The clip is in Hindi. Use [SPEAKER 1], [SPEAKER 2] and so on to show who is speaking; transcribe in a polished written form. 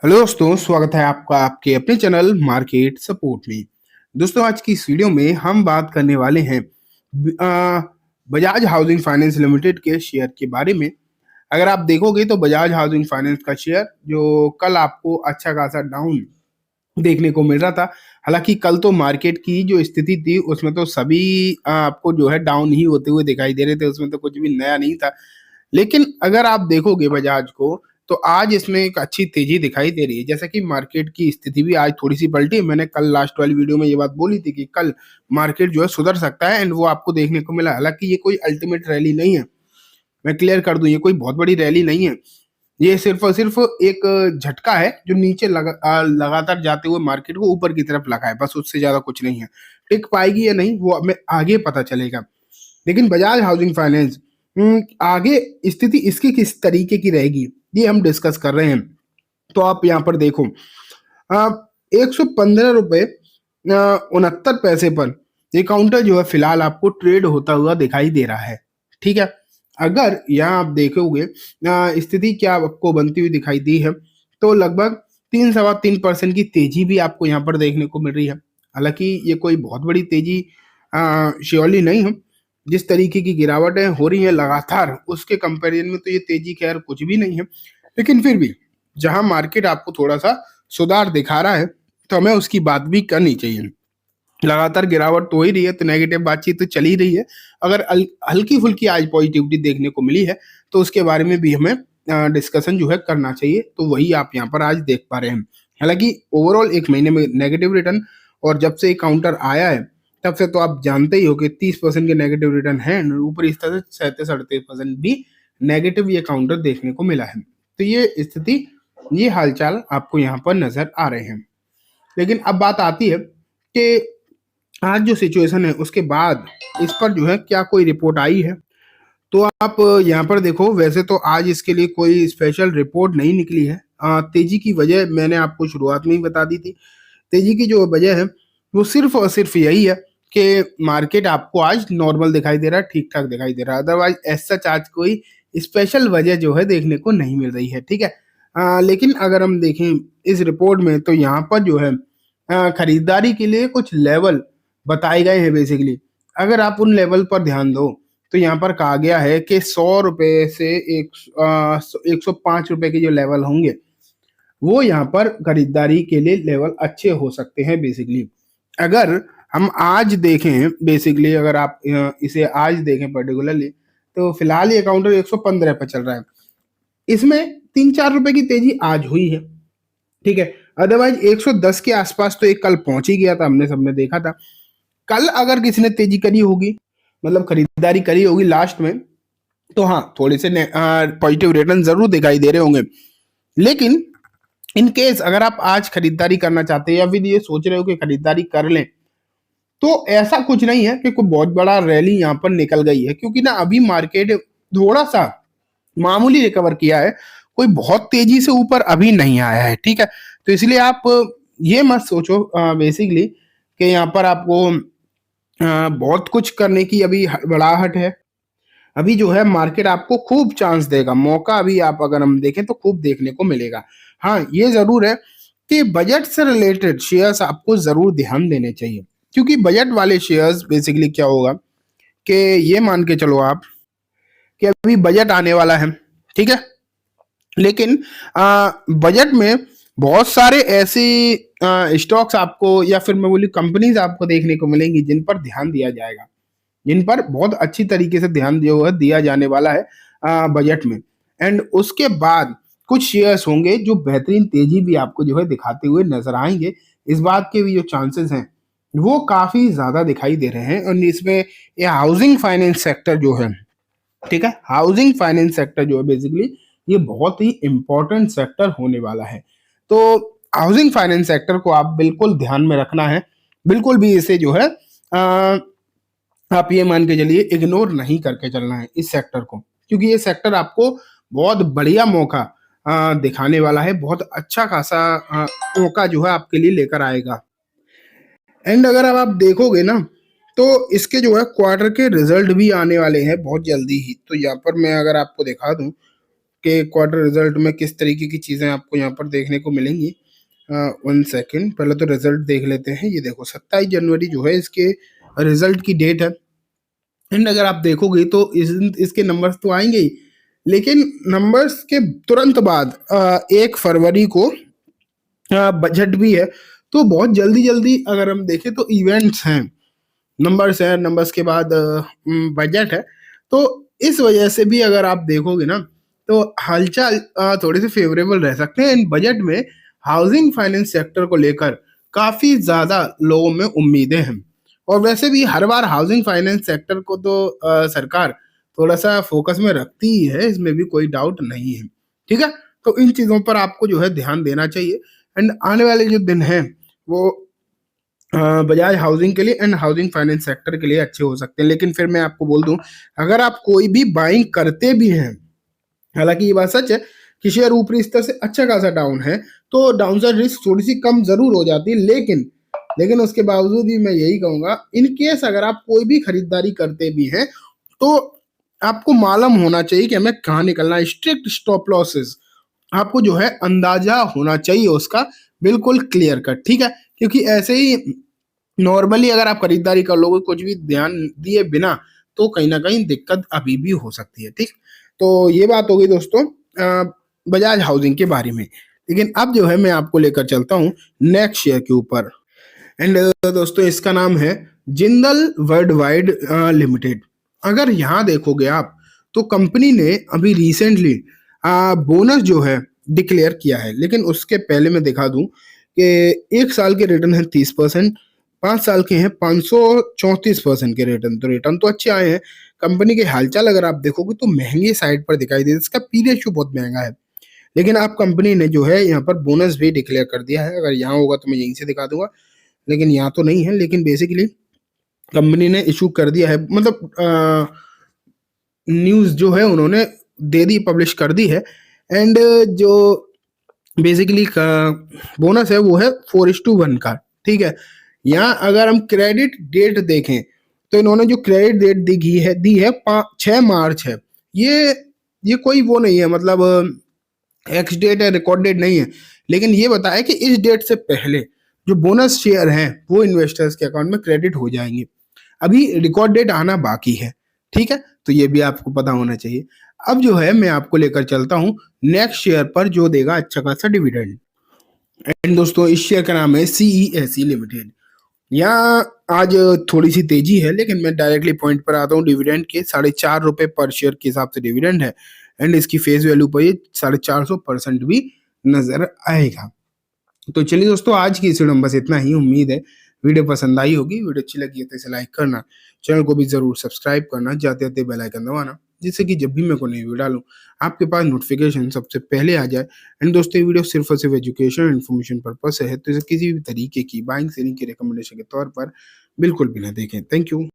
[SPEAKER 1] हेलो दोस्तों, स्वागत है आपका आपके अपने चैनल मार्केट सपोर्ट में। दोस्तों, आज की इस वीडियो में हम बात करने वाले हैं बजाज हाउसिंग फाइनेंस लिमिटेड के शेयर के बारे में। अगर आप देखोगे तो बजाज हाउसिंग फाइनेंस का शेयर जो कल आपको अच्छा खासा डाउन देखने को मिल रहा था। हालांकि कल तो मार्केट की जो स्थिति थी उसमें तो सभी आपको जो है डाउन ही होते हुए दिखाई दे रहे थे, उसमें तो कुछ भी नया नहीं था। लेकिन अगर आप देखोगे बजाज को तो आज इसमें एक अच्छी तेजी दिखाई दे रही है। जैसा कि मार्केट की स्थिति भी आज थोड़ी सी पलटी है। मैंने कल लास्ट वाली वीडियो में ये बात बोली थी कि कल मार्केट जो है सुधर सकता है, एंड वो आपको देखने को मिला। हालांकि ये कोई अल्टीमेट रैली नहीं है, मैं क्लियर कर दूं, ये कोई बहुत बड़ी रैली नहीं है। ये सिर्फ और सिर्फ एक झटका है जो नीचे लगातार जाते हुए मार्केट को ऊपर की तरफ लगा है, बस उससे ज्यादा कुछ नहीं है। टिक पाएगी या नहीं वो हमें आगे पता चलेगा। लेकिन बजाज हाउसिंग फाइनेंस आगे स्थिति इसकी किस तरीके की रहेगी ये हम डिस्कस कर रहे हैं। तो आप यहाँ पर देखो, 115 रुपये 69 पैसे पर ये काउंटर जो है फिलहाल आपको ट्रेड होता हुआ दिखाई दे रहा है। ठीक है, अगर यहाँ आप देखोगे स्थिति क्या आपको बनती हुई दिखाई दी है, तो लगभग 3 सवा 3% की तेजी भी आपको यहाँ पर देखने को मिल रही है। हालांकि ये कोई बहुत बड़ी तेजी श्योरली नहीं है। जिस तरीके की गिरावटें हो रही है लगातार, उसके कंपैरिजन में तो ये तेजी खैर कुछ भी नहीं है। लेकिन फिर भी जहां मार्केट आपको थोड़ा सा सुधार दिखा रहा है तो हमें उसकी बात भी करनी चाहिए। लगातार गिरावट तो हो ही रही है, तो नेगेटिव बातचीत तो चल ही रही है। अगर हल्की फुल्की आज पॉजिटिविटी देखने को मिली है तो उसके बारे में भी हमें डिस्कशन जो है करना चाहिए। तो वही आप यहाँ पर आज देख पा रहे हैं। हालांकि ओवरऑल एक महीने में नेगेटिव रिटर्न, और जब से काउंटर आया है तब से तो आप जानते ही हो कि 30% के नेगेटिव रिटर्न है, ऊपर इस तरह से 37-38% भी नेगेटिव ये काउंटर देखने को मिला है। तो ये स्थिति, ये हालचाल आपको यहाँ पर नजर आ रहे हैं। लेकिन अब बात आती है कि आज जो सिचुएशन है उसके बाद इस पर जो है क्या कोई रिपोर्ट आई है। तो आप यहाँ पर देखो, वैसे तो आज इसके लिए कोई स्पेशल रिपोर्ट नहीं निकली है। तेजी की वजह मैंने आपको शुरुआत में ही बता दी थी। तेजी की जो वजह है वो सिर्फ और सिर्फ यही है कि मार्केट आपको आज नॉर्मल दिखाई दे रहा है, ठीक ठाक दिखाई दे रहा है। अदरवाइज ऐसा आज कोई स्पेशल वजह जो है देखने को नहीं मिल रही है। ठीक है, लेकिन अगर हम देखें इस रिपोर्ट में तो यहाँ पर जो है खरीदारी के लिए कुछ लेवल बताए गए हैं बेसिकली। अगर आप उन लेवल पर ध्यान दो तो यहाँ पर कहा गया है कि 100 रुपए से 105 रुपए के जो लेवल होंगे वो यहाँ पर खरीदारी के लिए लेवल अच्छे हो सकते हैं बेसिकली। अगर हम आज देखें बेसिकली, अगर आप इसे आज देखें पर्टिकुलरली, तो फिलहाल ये काउंटर 115 पर चल रहा है। इसमें 3-4 रुपए की तेजी आज हुई है। ठीक है, अदरवाइज 110 के आसपास तो एक कल पहुंच ही गया था, हमने सबने देखा था। कल अगर किसी ने तेजी करी होगी, मतलब खरीदारी करी होगी लास्ट में, तो हाँ थोड़े से पॉजिटिव रिटर्न जरूर दिखाई दे रहे होंगे। लेकिन इन केस अगर आप आज खरीदारी करना चाहते हैं या फिर ये सोच रहे हो कि खरीदारी कर लें, तो ऐसा कुछ नहीं है कि कोई बहुत बड़ा रैली यहाँ पर निकल गई है, क्योंकि ना अभी मार्केट थोड़ा सा मामूली रिकवर किया है, कोई बहुत तेजी से ऊपर अभी नहीं आया है। ठीक है, तो इसलिए आप ये मत सोचो बेसिकली कि यहाँ पर आपको बहुत कुछ करने की अभी हड़बड़ाहट है। अभी जो है मार्केट आपको खूब चांस देगा, मौका अभी आप अगर हम देखें तो खूब देखने को मिलेगा। हाँ, ये जरूर है कि बजट से रिलेटेड शेयर्स आपको जरूर ध्यान देने चाहिए, क्योंकि बजट वाले शेयर्स बेसिकली क्या होगा कि ये मान के चलो आप कि अभी बजट आने वाला है। ठीक है, लेकिन बजट में बहुत सारे ऐसी स्टॉक्स आपको या फिर मैं बोली कंपनीज आपको देखने को मिलेंगी जिन पर ध्यान दिया जाएगा, जिन पर बहुत अच्छी तरीके से ध्यान जो है दिया जाने वाला है बजट में। एंड उसके बाद कुछ शेयर्स होंगे जो बेहतरीन तेजी भी आपको जो है दिखाते हुए नजर आएंगे। इस बात के भी जो चांसेस हैं वो काफी ज्यादा दिखाई दे रहे हैं। और इसमें ये हाउसिंग फाइनेंस सेक्टर जो है, ठीक है, हाउसिंग फाइनेंस सेक्टर जो है बेसिकली ये बहुत ही इंपॉर्टेंट सेक्टर होने वाला है। तो हाउसिंग फाइनेंस सेक्टर को आप बिल्कुल ध्यान में रखना है। बिल्कुल भी इसे जो है आप ये मान के चलिए इग्नोर नहीं करके चलना है इस सेक्टर को, क्योंकि ये सेक्टर आपको बहुत बढ़िया मौका दिखाने वाला है, बहुत अच्छा खासा मौका जो है आपके लिए लेकर आएगा। एंड अगर अब आप देखोगे ना तो इसके जो है क्वार्टर के रिजल्ट भी आने वाले हैं बहुत जल्दी ही। तो यहाँ पर मैं अगर आपको दिखा दूं के क्वार्टर रिजल्ट में किस तरीके की चीज़ें आपको यहाँ पर देखने को मिलेंगी। 1 सेकंड, पहले तो रिजल्ट देख लेते हैं। ये देखो 27 जनवरी जो है इसके रिजल्ट की डेट है। एंड अगर आप देखोगे तो इसके नंबर्स तो आएंगे ही, लेकिन नंबर्स के तुरंत बाद 1 फरवरी को बजट भी है। तो बहुत जल्दी जल्दी अगर हम देखें तो इवेंट्स हैं, नंबर्स है, नंबर्स के बाद बजट है। तो इस वजह से भी अगर आप देखोगे ना तो हालचाल थोड़े से फेवरेबल रह सकते हैं। इन बजट में हाउसिंग फाइनेंस सेक्टर को लेकर काफी ज्यादा लोगों में उम्मीदें हैं। और वैसे भी हर बार हाउसिंग फाइनेंस सेक्टर को तो सरकार थोड़ा सा फोकस में रखती ही है, इसमें भी कोई डाउट नहीं है। ठीक है, तो इन चीजों पर आपको जो है ध्यान देना चाहिए। एंड आने वाले जो दिन हैं वो बजाज हाउसिंग के लिए एंड हाउसिंग फाइनेंस सेक्टर के लिए अच्छे हो सकते हैं। लेकिन फिर मैं आपको बोल दूं, अगर आप कोई भी बाइंग करते भी हैं, हालांकि ये बात सच है कि शेयर ऊपरी स्तर से अच्छा खासा डाउन है, तो डाउनसाइड रिस्क थोड़ी सी कम जरूर हो जाती है। लेकिन उसके बावजूद भी मैं यही कहूंगा, इन केस अगर आप कोई भी खरीदारी करते भी हैं तो आपको मालूम होना चाहिए कि हमें कहाँ निकलना है। स्ट्रिक्ट स्टॉप लॉसेस आपको जो है अंदाजा होना चाहिए उसका, बिल्कुल क्लियर कट। ठीक है, क्योंकि ऐसे ही नॉर्मली अगर आप खरीदारी कर लोगे कुछ भी ध्यान दिए बिना, तो कहीं ना कहीं दिक्कत अभी भी हो सकती है। ठीक, तो ये बात हो गई दोस्तों बजाज हाउसिंग के बारे में। लेकिन अब जो है मैं आपको लेकर चलता हूँ नेक्स्ट शेयर के ऊपर। एंड दोस्तों इसका नाम है जिंदल वर्ल्ड वाइड लिमिटेड। अगर यहाँ देखोगे आप तो कंपनी ने अभी रिसेंटली बोनस जो है डिक्लेयर किया है। लेकिन उसके पहले मैं दिखा दूं कि 1 साल के रिटर्न है 30%, 5 साल के हैं 534% के रिटर्न। तो रिटर्न तो अच्छे आए हैं। कंपनी के हालचाल अगर आप देखोगे तो महंगी साइड पर दिखाई दे, इसका पी रेशियो बहुत महंगा है। लेकिन आप कंपनी ने जो है यहाँ पर बोनस भी डिक्लेयर कर दिया है। अगर यहाँ होगा तो मैं यहीं से दिखा दूंगा, लेकिन यहाँ तो नहीं है। लेकिन बेसिकली कंपनी ने इशू कर दिया है, मतलब न्यूज़ जो है उन्होंने दे दी, पब्लिश कर दी है। एंड जो बेसिकली बोनस है वो है 4:1 का। ठीक है, यहाँ अगर हम क्रेडिट डेट देखें तो इन्होंने जो क्रेडिट डेट दी है 6 मार्च है। ये कोई वो नहीं है, मतलब एक्स डेट है, रिकॉर्ड डेट नहीं है। लेकिन ये बताया कि इस डेट से पहले जो बोनस शेयर हैं वो इन्वेस्टर्स के अकाउंट में क्रेडिट हो जाएंगे। अभी रिकॉर्ड डेट आना बाकी है। ठीक है, तो ये भी आपको पता होना चाहिए। अब जो है मैं आपको लेकर चलता हूँ नेक्स्ट शेयर पर जो देगा अच्छा खासा डिविडेंड। एंड दोस्तों इस शेयर का नाम है CESE लिमिटेड। यहाँ आज थोड़ी सी तेजी है, लेकिन मैं डायरेक्टली पॉइंट पर आता हूँ। डिविडेंड के 4.5 रुपए पर शेयर के हिसाब से डिविडेंड है। एंड इसकी फेस वैल्यू पर ये 450% भी नजर आएगा। तो चलिए दोस्तों, आज की इस वीडियो में बस इतना ही। उम्मीद है वीडियो पसंद आई होगी। वीडियो अच्छी लगी है तो इसे लाइक करना, चैनल को भी जरूर सब्सक्राइब करना, जाते जाते बेल आइकन दबाना, जिससे कि जब भी मैं कोई नई वीडियो डालूं आपके पास नोटिफिकेशन सबसे पहले आ जाए। एंड दोस्तों ये वीडियो सिर्फ और सिर्फ एजुकेशन और इन्फॉर्मेशन पर्पस है, तो इसे किसी भी तरीके की बाइंग सेलिंग की रिकमेंडेशन के तौर पर बिल्कुल भी ना देखें। Thank you.